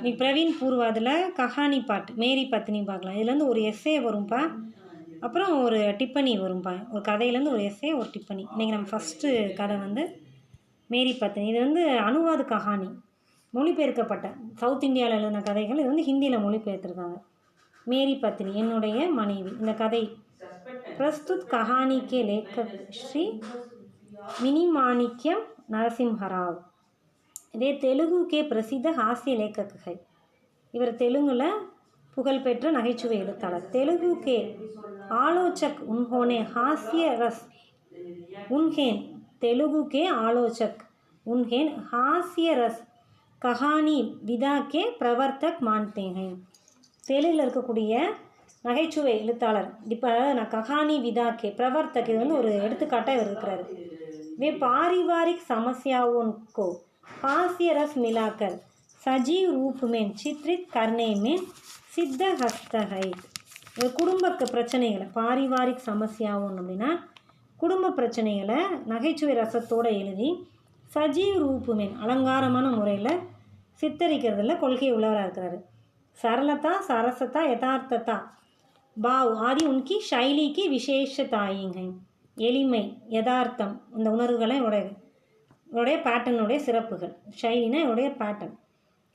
இன்னைக்கு பிரவீன் பூர்வா அதில் கஹானி பாட்டு மேரி பத்னி பார்க்கலாம். இதுலேருந்து ஒரு எஸ்ஸே வரும்பா, அப்புறம் ஒரு டிப்பனி வரும்பா. ஒரு கதையிலேருந்து ஒரு எஸ்ஸே ஒரு டிப்பனி. இன்றைக்கி நம்ம ஃபஸ்ட்டு கதை வந்து மேரி பத்னி. இது வந்து அனுவாது கஹானி, மொழிபெயர்க்கப்பட்ட சவுத் இந்தியாவில் எழுதின கதைகள். இது வந்து ஹிந்தியில் மொழிபெயர்த்துருக்காங்க. மேரி பத்னி என்னுடைய மனைவி. இந்த கதை பிரஸ்துத் கஹானி கே லேखक ஸ்ரீ மினி மாணிக்யம் நரசிம்ஹராவ். இதே தெலுங்கு கே பிரசித்த ஹாஸ்ய லேखक है. இவர் தெலுங்குல புகழ்பெற்ற நகைச்சுவை எழுத்தாளர். தெலுங்கு கே ஆலோசக் உன்ஹோனே ஹாஸ்ய ரஸ் உன்ஹேன். தெலுங்கு கே ஆலோசக் உன்ஹேன் ஹாஸ்ய ரஸ் கஹானி விதா கே பிரவர்த்தக் மான்தே ஹை. தெலுங்கில் இருக்கக்கூடிய நகைச்சுவை எழுத்தாளர். இப்போ நான் கஹானி விதா கே பிரவர்த்தக், இது வந்து ஒரு எடுத்துக்காட்டாக இவர் இருக்கிறாரு. वे पारिवारिक समस्याओं को हास्य रस मिलाकर सजीव रूप में चित्रित करने में सिद्धहस्त है. குடும்ப பிரச்சனைகளை பாரிவாரிக் சமஸ்யாவும் அப்படின்னா குடும்ப பிரச்சனைகளை நகைச்சுவை ரசத்தோடு எழுதி சஜீவ் ரூப்புமேன் அலங்காரமான முறையில் சித்தரிக்கிறதுல கொள்கை உள்ளவராக இருக்கிறாரு. சரளதா சரசதா யதார்த்ததா பாவ் ஆதி உன்கி ஷைலிக்கு விசேஷதாயிங்க. எளிமை யதார்த்தம் இந்த உணர்வுகளை உடைய பேட்டர்னுடைய சிறப்புகள். ஷைலினா உடைய பேட்டர்ன்,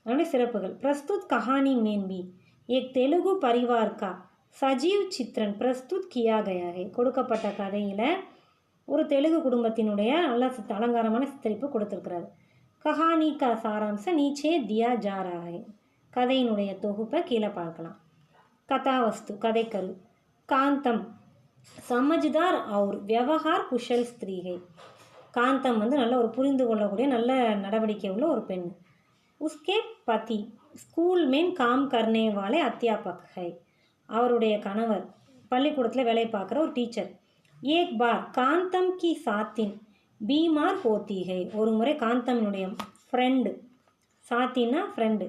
அதனுடைய சிறப்புகள். பிரஸ்துத் கஹானி மேன்பி ஏக் தெலுங்கு பரிவார் கா சஜீவ் சித்ரன் பிரஸ்துத் கியா கயா ஹை. கொடுக்கப்பட்ட கதையில் ஒரு தெலுங்கு குடும்பத்தினுடைய நல்ல அலங்காரமான சித்தரிப்பு கொடுத்துருக்கிறாரு. கஹானி கா சாராம்ச நீச்சே தியா ஜா ரஹா ஹை. கதையினுடைய தொகுப்பை கீழே பார்க்கலாம். கதாவஸ்து கதைக்கரு. காந்தம் சமஜ்தார் அவுர் வியவஹார் குஷல் ஸ்திரீகை. காந்தம் வந்து நல்ல ஒரு புரிந்து கொள்ளக்கூடிய நல்ல நடவடிக்கை உள்ள ஒரு பெண். உஸ்கே பதி ஸ்கூல் மேன் காம் கர்னே வாலே அத்தியாபக் ஹை. அவருடைய கணவர் பள்ளிக்கூடத்தில் வேலை பார்க்குற ஒரு டீச்சர். ஏக் பார் காந்தம் கி சாத்தின் பீமார் ஹோத்தி ஹை. ஒரு முறை காந்தமினுடைய ஃப்ரெண்டு, சாத்தின்னா ஃப்ரெண்டு,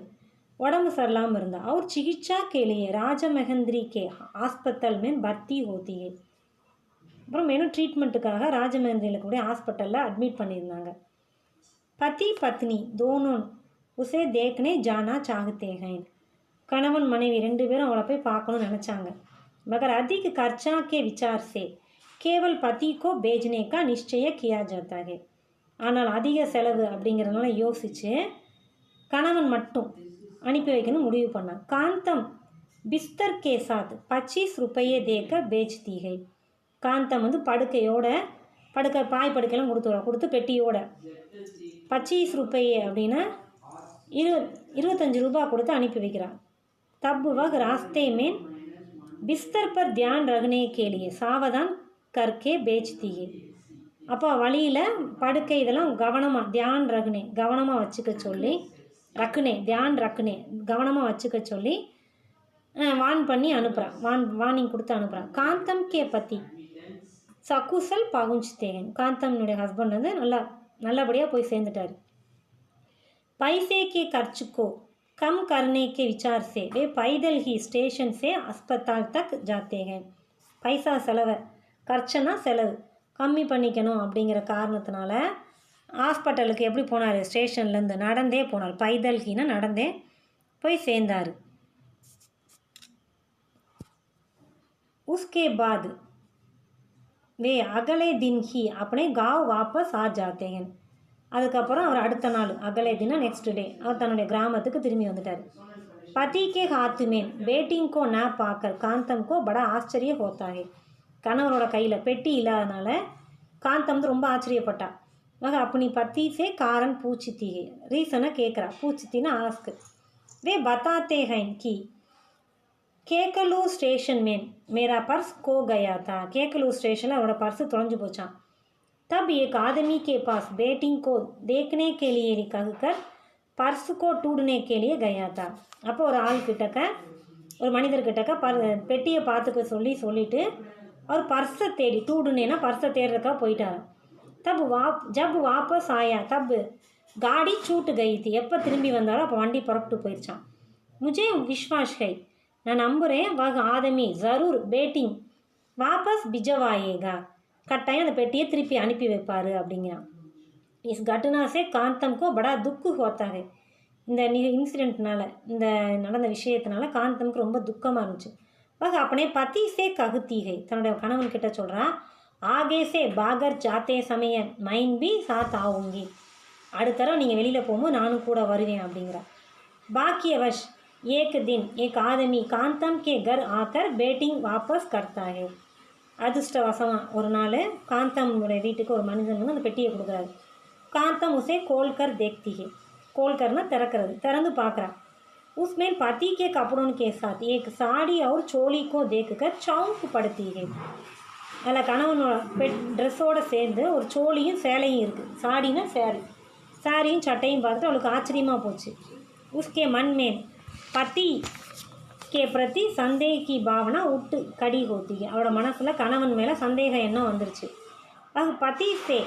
உடம்பு சரியில்லாமல் இருந்தால் அவர் சிகிச்சா கேலியே ராஜமஹந்திரி கே ஹாஸ்பிட்டல் மேன் பர்த்தி ஹோத்தி ஹை. அப்புறம் மேலும் ட்ரீட்மெண்ட்டுக்காக ராஜமஹந்திரியில் கூடிய ஹாஸ்பிட்டலில் அட்மிட் பண்ணியிருந்தாங்க. பதி பத்னி தோனோன் உசே தேக்னே ஜானா சாகத்தே ஹைன். கணவன் மனைவி ரெண்டு பேரும் அவளை போய் பார்க்கணும்னு நினச்சாங்க. மகர் அதிக கர்ச்சா கே விசார் சே கேவல் பதி கோ பேஜ்னே கா நிச்சய கியா ஜாத்தா ஹை. ஆனால் அதிக செலவு அப்படிங்கிறதுனால யோசித்து கணவன் மட்டும் அனுப்பி வைக்கணும் முடிவு பண்ணான். காந்தம் பிஸ்தர் கே சாத் 25 ரூபாயே தேக்க பேச்தி ஹை. காந்தம் வந்து படுக்கையோட பாய் படுக்கையெல்லாம் கொடுத்து பெட்டியோட 25 ரூபாயே அப்படின்னா 25 ரூபா கொடுத்து அனுப்பி வைக்கிறான். தப் வக் Raaste man பிஸ்தர் per Dhyan ரகனே கேலியே சாவதான் கர்கே பேச்தி high. அப்போ வழியில் படுக்கை இதெல்லாம் கவனமாக தியான் ரகுனே கவனமாக வச்சுக்க சொல்லி ரக்குனே தியான் ரக்குனே கவனமாக வச்சுக்க சொல்லி வான் பண்ணி அனுப்புகிறான். வார்னிங் கொடுத்து அனுப்புகிறான். காந்தம் கே பத்தி சகுசல் பகுஞ்ச்தேன். காந்தம்னுடைய ஹஸ்பண்ட் வந்து நல்லபடியாக போய் சேர்ந்துட்டார். பைசே கே கர்ச்சுக்கோ கம் கர்னே கே விசார் சே வே பைதல் ஹி ஸ்டேஷன் சே அஸ்பத்தால் தக் ஜாத்தே ஹை. பைசா செலவை கர்ச்சனா செலவு கம்மி பண்ணிக்கணும் அப்படிங்கிற காரணத்தினால ஹாஸ்பிட்டலுக்கு எப்படி போனார்? ஸ்டேஷன்லேருந்து நடந்தே போனார். பைதல்கின்னா நடந்தே போய் சேர்ந்தார். உஸ்கே பாத் வே அகலே தின் ஹி அப்பனே காவ் வாபஸ் ஆ ஜாத்தேன். அதுக்கப்புறம் அவர் அடுத்த நாள் அகலே தினா நெக்ஸ்ட் டே அவர் தன்னுடைய கிராமத்துக்கு திரும்பி வந்துட்டார். பதி கே ஹாத் மேன் பேட்டிங் கோ நா பாக்கர் காந்தம் கோ படா ஆச்சரிய ஹோத்தா ஹை. கணவரோட கையில் பெட்டி இல்லாதனால காந்தம் வந்து ரொம்ப ஆச்சரியப்பட்டா. மக அப்பனி பத்தி சே காரன் பூச்சித்தி ஹை. ரீசனை கேட்குறா. பூச்சித்தின்னா ஆஸ்க். வே பத்தாத்தே ஹைன் கி கேக்கலூர் ஸ்டேஷன் மேன் மேரா பர்ஸ் கோ கயா தா. கேக்கலூர் ஸ்டேஷனில் அவரோட பர்ஸு தொலைஞ்சு போச்சான். தப் ஏக் ஆதமி கே பாஸ் பேட்டிங் கோ தேக்னே கே லியே ககுக்கர் பர்ஸ் கோ டூடனே கே லியே கயா தா. அப்போ ஒரு ஆள் கிட்டக்க ஒரு மனிதர்கிட்டக்க பெட்டியை பார்த்துக்க சொல்லிட்டு அவர் பர்ஸை தேடி டூடுனேனா பர்ஸை தேடுறதுக்காக போயிட்டார். தப் ஜப் வாபஸ் ஆயா தப் காடி சூட்டு கயித்து. எப்போ திரும்பி வந்தாலும் அப்போ வண்டி புறப்பட்டு போயிடுச்சான். முஜே விஸ்வாஸ் ஹை நான் நம்புகிறேன் வக ஆதமி ஜரூர் பேட்டிங் வாபஸ் பிஜவாயேகா. கட்டாயம் அந்த பெட்டியை திருப்பி அனுப்பி வைப்பார் அப்படிங்கிறான். இஸ் घटना से कांतम को बड़ा दुख होता है. இந்த இன்சிடெண்ட்னால, இந்த நடந்த விஷயத்தினால காந்தம்க்கு ரொம்ப துக்கமாக இருந்துச்சு. அப்பனே பதி சே ககுத்தீகை, தன்னுடைய கணவன்கிட்ட சொல்கிறான், ஆகே சே பாகர் ஜாத்தே சமய மைன் பி சாத் ஆவுங்கி, அடுத்த தடவை நீங்கள் வெளியில் போகும்போது நானும் கூட வருவேன் அப்படிங்கிறா. பாக்கியவஷ் ஏக் தின் ஏக் ஆதமி காந்தம் கே கர் ஆக்கர் பேட்டிங் வாபஸ் கர்த்தாகே, அதிர்ஷ்டவசமாக ஒரு நாள் காந்தமுடைய வீட்டுக்கு ஒரு மனிதன் வந்து அந்த பெட்டியை கொடுக்குறாரு. காந்தம் உசே கோல்கர் தேக்திகே, கோல்கர்னா திறக்கிறது, திறந்து பார்க்குறா. उसमें पति के कपड़ों के साथ एक साड़ी और चोली को देखकर चौंक पड़ती है. அதில் கணவனோட ட்ரெஸ்ஸோடு சேர்ந்து ஒரு சோழியும் சேலையும் இருக்குது. சாடினா சேரீ, சாரியும் சட்டையும் பார்த்துட்டு அவளுக்கு ஆச்சரியமாக போச்சு. உஸ்கே மன் மேன் பதி கே பிரதி சந்தேகி பாவனா உட்டு கடி ஹோத்தி, அவளோட மனசில் கணவன் மேலே சந்தேக எண்ணம் வந்துருச்சு. அது பதி சே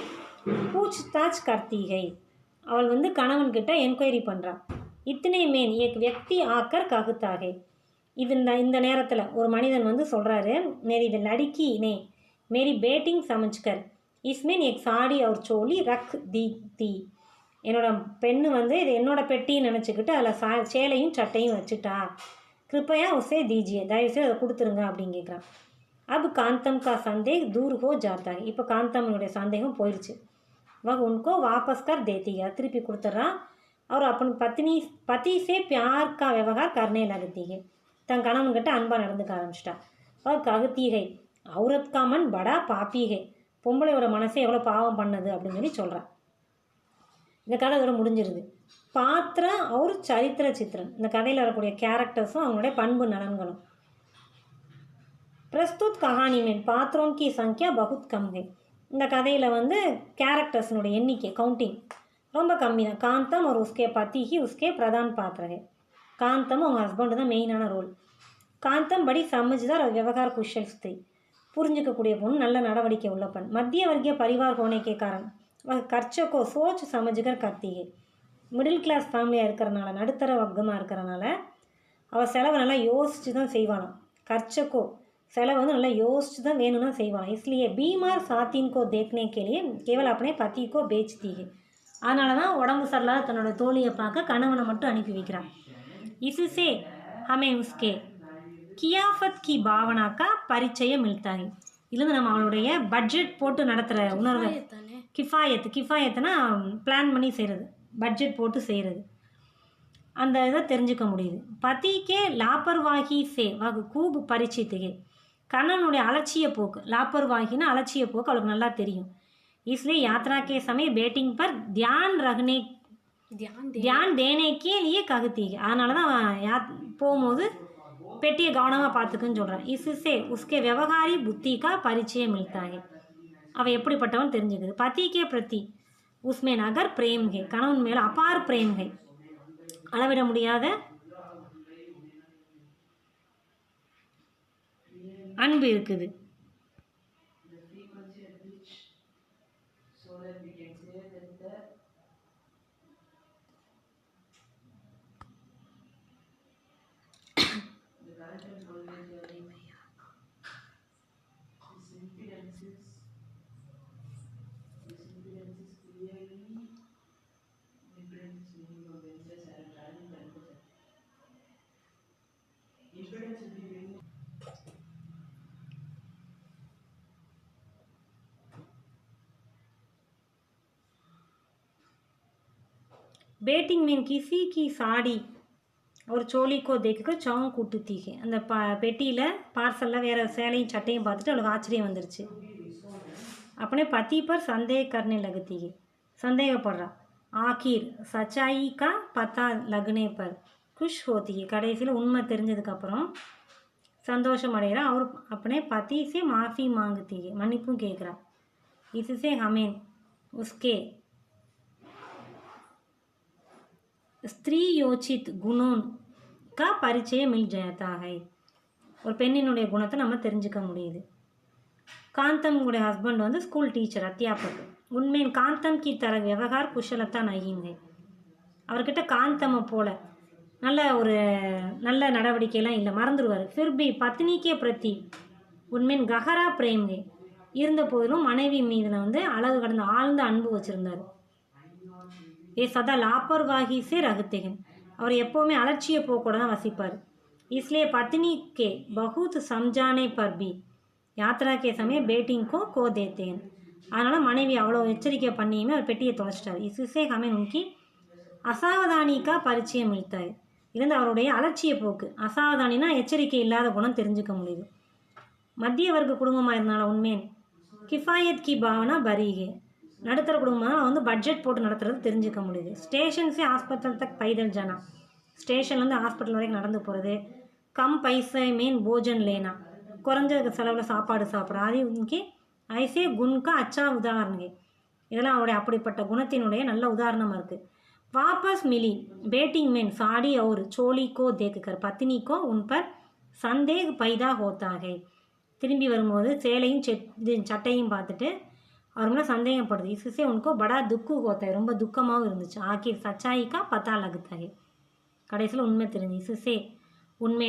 பூச் தாச் கர்த்திகை, அவள் வந்து கணவன்கிட்ட என்கொயரி பண்ணுறான். இத்தனை மேன் ஏக் வியக்தி ஆக்கர் ககுத்தாகே, இது இந்த நேரத்தில் ஒரு மனிதன் வந்து சொல்கிறாரு, மேரி லடிக்கி நே மேரி பேட்டிங் சமஞ்ச்கர் இஸ்மேன் ஏக் சாடி அவர் சோலி ரக் தி தி, என்னோட பெண்ணு வந்து இது என்னோட பெட்டின்னு நினச்சிக்கிட்டு அதில் சேலையும் சட்டையும் வச்சுட்டா, கிருப்பையா உசே தீஜியே, தயவுசெய்து அதை கொடுத்துருங்க அப்படின்னு கேட்குறான். அப் காந்தம் கா சந்தேக் தூர் ஹோ ஜாத்தா, இப்போ காந்தம்னுடைய சந்தேகம் போயிடுச்சு. உன்கோ வாபஸ் கர் தேத்தியா, திருப்பி கொடுத்துட்றான். और अपनी पत्नी पति से प्यार का व्यवहार करने लगती है, தன் கணவன்கிட்ட அன்பாக நடந்துக்க ஆரம்பிச்சிட்டா. ககுத்தி है औरत का मन बड़ा पापी है, பொம்பளையோட மனசை எவ்வளோ பாவம் பண்ணது அப்படின்னு சொல்லி சொல்கிறான். இந்த கதை இதோட முடிஞ்சிருது. பாத்திரம் அவர் சரித்திர சித்திரன், இந்த கதையில் வரக்கூடிய கேரக்டர்ஸும் அவங்களுடைய பண்பு நலன்களும். பிரஸ்துத் கஹானி மேன் பாத்திரோன் கி சங்கியா பகுத் கம் है, இந்த கதையில் வந்து கேரக்டர்ஸினுடைய எண்ணிக்கை கவுண்டிங் ரொம்ப கம்மி தான். காந்தம் ஒரு உஸ்கே பத்தி ஹி உஸ்கே பிரதான் பாத்திரகே, காந்தம் அவங்க ஹஸ்பண்டு தான் மெயினான ரோல். காந்தம் படி சமஜ்தார் और व्यवहार कुशल स्त्री, புரிஞ்சிக்கக்கூடிய பொண்ணு, நல்ல நடவடிக்கை உள்ள பெண். மத்திய வர்க்கிய பரிவார் ஹோனே காரணம் கர்ச்சக்கோ சோச் சமஜ்கர் கர்த்திகே, மிடில் கிளாஸ் ஃபேமிலியாக இருக்கிறனால, நடுத்தர வர்க்கமாக இருக்கிறனால அவள் செலவை நல்லா யோசித்து தான் செய்வாளாம். கர்ச்சக்கோ செலவு வந்து நல்லா யோசித்து தான் வேணும்னா செய்வாளாம். इसलिए बीमार साथीन को देखने के लिए केवल अपने पति को बेचती है, அதனால தான் உடம்பு சரியில்லாத தன்னோட தோழியை பார்க்க கணவனை மட்டும் அனுப்பி வைக்கிறான். इससे हमें उसके கியாஃபத் கி பாவனாக்கா பரிச்சயம் மில்தாகி, இதுலேருந்து நம்ம அவளுடைய பட்ஜெட் போட்டு நடத்துகிற உணர்வை, கிஃபாயத்துனா பிளான் பண்ணி செய்கிறது, பட்ஜெட் போட்டு செய்கிறது, அந்த இதை தெரிஞ்சுக்க முடியுது. பத்திக்கே லாப்பர்வாகி சே வகு கூப் பரிச்சித்துகே, கணவனுடைய அலட்சிய போக்கு, லாப்பர்வாகினா அலட்சிய போக்கு அவளுக்கு நல்லா தெரியும். इसलिए यात्रा के समय बेटिंग पर ध्यान देने के लिए कहती है, அதனால தான் போகும்போது பெட்டியை கவனமாக பார்த்துக்குன்னு சொல்கிறான். इससे उसके व्यवहारी बुद्धि का परिचय मिलता है, அவள் எப்படிப்பட்டவன் தெரிஞ்சுக்குது. पति के प्रति उसमें नगर प्रेम है, கணவன் மேலே அபார் பிரேம் है, அளவிட முடியாத அன்பு இருக்குது. बेटिंग में किसी की साड़ी ஒரு சோழிக்கோ தேக்குக்க சவுங் கூட்டுத்தீகே, அந்த பெட்டியில் பார்சலில் வேறு சேலையும் சட்டையும் பார்த்துட்டு அவளுக்கு ஆச்சரியம் வந்துருச்சு. अपने पति पर संदेह करने लगती है, சந்தேகப்படுறா. ஆகிர் சச்சாயி கா பத்தா லக்னே பர் குஷ் ஹோத்தி है, கடைசியில் உண்மை தெரிஞ்சதுக்கப்புறம் சந்தோஷம் அடைகிறா. அவர் अपने पति से माफ़ी मांगती है, மன்னிப்பும் கேட்குறா. इससे हमें उसके ஸ்திரீயோச்சித் குணோன் கா பரிச்சயம் மில் ஜாத்தா ஹை, ஒரு பெண்ணினுடைய குணத்தை நம்ம தெரிஞ்சுக்க முடியுது. காந்தம்னுடைய ஹஸ்பண்ட் வந்து ஸ்கூல் டீச்சர், அத்தியாபக். உண்மையின் காந்தம் கி தர விவகார் குஷலத்தா நகிங்க, அவர்கிட்ட காந்தம்மை போல் நல்ல நடவடிக்கையெல்லாம் இல்லை, மறந்துடுவார். ஃபிர்பி பத்னிக்கே பிரதி உண்மையின் கஹரா பிரேம்கே, இருந்த போதிலும் மனைவி மீதில் வந்து அளவு கடந்த ஆழ்ந்த அன்பு வச்சுருந்தார். வே சதா லாப்பர்வாகி சே ரகுத்தேகன், அவர் எப்போவுமே அலட்சிய போக்கோட தான் வசிப்பார். इसलिए पत्नी के बहुत समझाने पर भी யாத்ரா கே சமய பேட்டிங்கோ கோ தேத்தேன், அதனால் மனைவி அவ்வளோ எச்சரிக்கை பண்ணியுமே அவர் பெட்டியை தொலைச்சிட்டார். இசுசே ஹமே உன்கி அசாவதானிக்கா பரிச்சயம் இழுத்தார், இருந்து அவருடைய அலட்சிய போக்கு, அசாவதானினா எச்சரிக்கை இல்லாத குணம் தெரிஞ்சுக்க முடியுது. மத்திய வர்க்க குடும்பமாக இருந்தாலும் உண்மையன் கிஃபாயத் கி பாவனா பரீகே, நடுத்தர குடும்பம் வந்து பட்ஜெட் போட்டு நடத்துறது தெரிஞ்சுக்க முடியுது. ஸ்டேஷன்ஸே ஹாஸ்பிட்டல் தக் பைதல் ஜனா, ஸ்டேஷன்லேருந்து ஹாஸ்பிட்டல் வரைக்கும் நடந்து போகிறது. கம் பைசை மீன் போஜன் லேனா, குறைஞ்ச செலவில் சாப்பாடு சாப்பிட்ற, அது இன்கி ஐசே குன்கா அச்சா உதாரணங்க, இதெல்லாம் அவருடைய அப்படிப்பட்ட குணத்தினுடைய நல்ல உதாரணமாக இருக்குது. வாபஸ் மிலி பேட்டிங் மேன் சாடி और चोली को देखकर पत्नी को उन पर संदेह पैदा होता है, திரும்பி வரும்போது சேலையும் சட்டையும் பார்த்துட்டு அவர் மேலே சந்தேகப்படுது. इससे उनको बड़ा दुख होता है, ரொம்ப துக்கமாகவும் இருந்துச்சு. आखिर सच्चाई का पता लगता है, கடைசியில் உண்மை தெரிஞ்சு. इससे உண்மை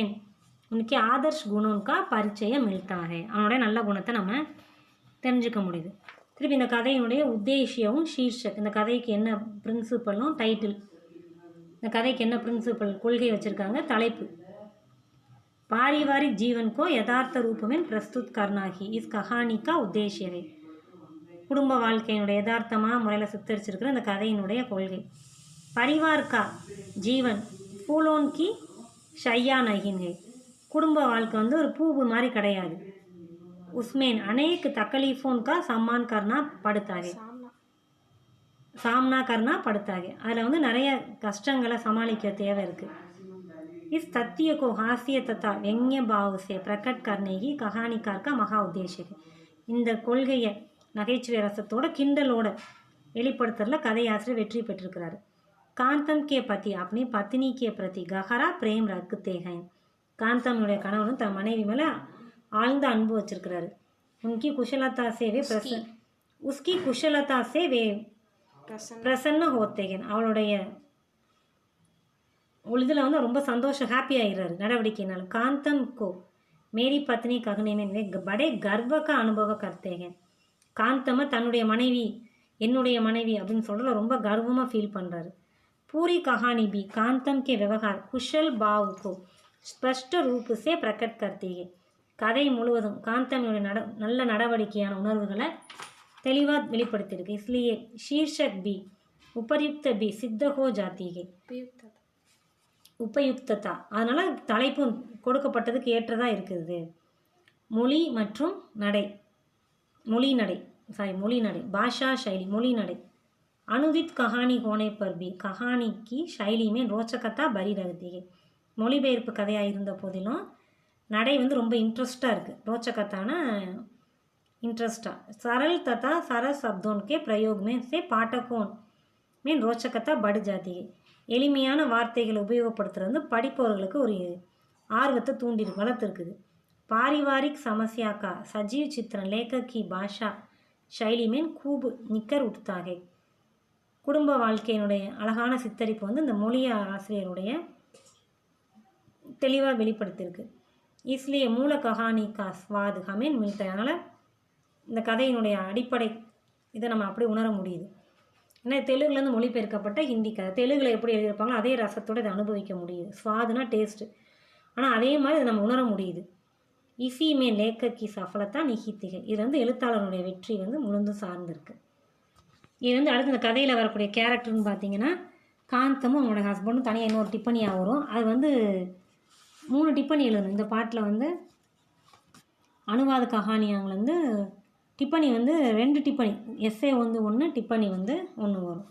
உனக்கு ஆதர்ஷ் குணம்கா பரிச்சயம் மில்தா ஹை, அவனுடைய நல்ல குணத்தை நம்ம தெரிஞ்சுக்க முடியுது. திருப்பி இந்த கதையினுடைய உத்தேசியமும் ஷீர்ஷக், இந்த கதைக்கு என்ன பிரின்சிபலும் டைட்டில், இந்த கதைக்கு என்ன பிரின்சிபல் கொள்கை வச்சுருக்காங்க, தலைப்பு पारिवारिक जीवन को यथार्थ रूप में प्रस्तुत करना ही इस कहानी का उद्देश्य है. குடும்ப வாழ்க்கையினுடைய யதார்த்தமாக முறையில் சித்தரிச்சிருக்கிற இந்த கதையினுடைய கொள்கை. பரிவார் கா ஜீவன் ஃபூலோன் கி ஷையா நகின்கை, குடும்ப வாழ்க்கை வந்து ஒரு பூவு மாதிரி கிடையாது. உஸ்மேன் அநேக் தக்கலீஃபோன் கா சம்மான் கர்னா படுத்தாகே, சாம்னா கர்னா படுத்தாகே, அதில் வந்து நிறைய கஷ்டங்களை சமாளிக்க தேவை இருக்குது. इस तथ्य को हास्य तथा व्यंग्य भाव से प्रकट करने ही कहानीकार का महा उद्देश्य है. இந்த கொள்கையை நகைச்சுவை ரசத்தோட கிண்டலோட வெளிப்படுத்துறதுல கதையாசிரியர் வெற்றி பெற்றிருக்கிறாரு. காந்தம் கே பதி अपनी पत्नी के प्रति गहरा प्रेम रखते हैं, காந்தமுடைய கணவனும் தன் மனைவி மேலே ஆழ்ந்த அன்பு வச்சிருக்கிறாரு. उनकी कुशलता से वे उसकी कुशलता से वे प्रसन्न होते हैं, அவளுடைய இதில் வந்து ரொம்ப சந்தோஷம் ஹாப்பி ஆகிடுறாரு நடவடிக்கைனால. காந்தம் கோ மேரி பத்னி ககனே படே கர்வக அனுபவ கர்த்தேங்க, காந்தமை தன்னுடைய மனைவி என்னுடைய மனைவி அப்படின்னு சொல்கிறத ரொம்ப கர்வமாக ஃபீல் பண்ணுறாரு. பூரி கஹானி பி காந்தம் கே விவகார் குஷல் பாவ் கோ ஸ்பஷ்ட ரூப் சே பிரகட் கர்த்தேங்க, கதை முழுவதும் காந்தமியோட நல்ல நடவடிக்கையான உணர்வுகளை தெளிவாக வெளிப்படுத்தியிருக்கு. इसलिए शीर्षक भी उपयुक्त भी सिद्ध हो जाती है, உபயுக்ததா, அதனால் தலைப்பும் கொடுக்கப்பட்டதுக்கு ஏற்றதாக இருக்குது. மொழி மற்றும் நடை, மொழி நடை பாஷா சைலி, மொழி நடை. அனுதித் கஹானி ஹோனே பர் பி கஹானிக்கு ஷைலியுமே ரோச்சகத்தா பரி ரகத்திகை, மொழிபெயர்ப்பு கதையாக இருந்த போதிலும் நடை வந்து ரொம்ப இன்ட்ரெஸ்டாக இருக்குது. ரோச்சகத்தான இன்ட்ரெஸ்டாக. சரல் ததா சரஸ் சப்தோன்கே பிரயோகமே சே பாட்டகோன் மீன் ரோச்சகத்தா படு ஜாத்திகை, எளிமையான வார்த்தைகளை உபயோகப்படுத்துகிறது வந்து படிப்பவர்களுக்கு ஒரு ஆர்வத்தை வளர்த்துருக்குது. பாரிவாரிக் சமஸ்யாக்கா சஜீவ் சித்திரன் லேखक की பாஷா शैली में खूब निकर उठता है, குடும்ப வாழ்க்கையினுடைய அழகான சித்தரிப்பு வந்து இந்த மொழி ஆசிரியருடைய தெளிவாக வெளிப்படுத்தியிருக்கு. इसलिए மூல கஹானி கா ஸ்வாத் ஹமேன் மில்தா, அதனால் இந்த கதையினுடைய அடிப்படை இதை நம்ம அப்படி உணர முடியுது. ஏன்னா தெலுங்குலேருந்து மொழிபெயர்க்கப்பட்ட ஹிந்தி கதை, தெலுங்கில் எப்படி எழுதியிருப்பாங்களோ அதே ரசத்தோடு இதை அனுபவிக்க முடியுது. ஸ்வாதுனா டேஸ்ட்டு, ஆனால் அதே மாதிரி இதை நம்ம உணர முடியுது. இசிமே லேக்கி சஃபலத்தா நிகித்திகை, இது வந்து எழுத்தாளருடைய வெற்றி வந்து முழுந்தும் சார்ந்திருக்கு. இது வந்து அடுத்து இந்த கதையில் வரக்கூடிய கேரக்டர்னு பார்த்தீங்கன்னா காந்தமும் அவங்களோட ஹஸ்பண்டும் தனியாக இன்னொரு டிப்பனியாக வரும். அது வந்து 3 டிப்பனி எழுதணும் இந்த பாட்டில் வந்து. அனுவாத கஹானியாங்களை வந்து டிப்பனி வந்து 2 டிப்பனி, எஸ்ஏ வந்து 1, டிப்பனி வந்து 1 வரும்.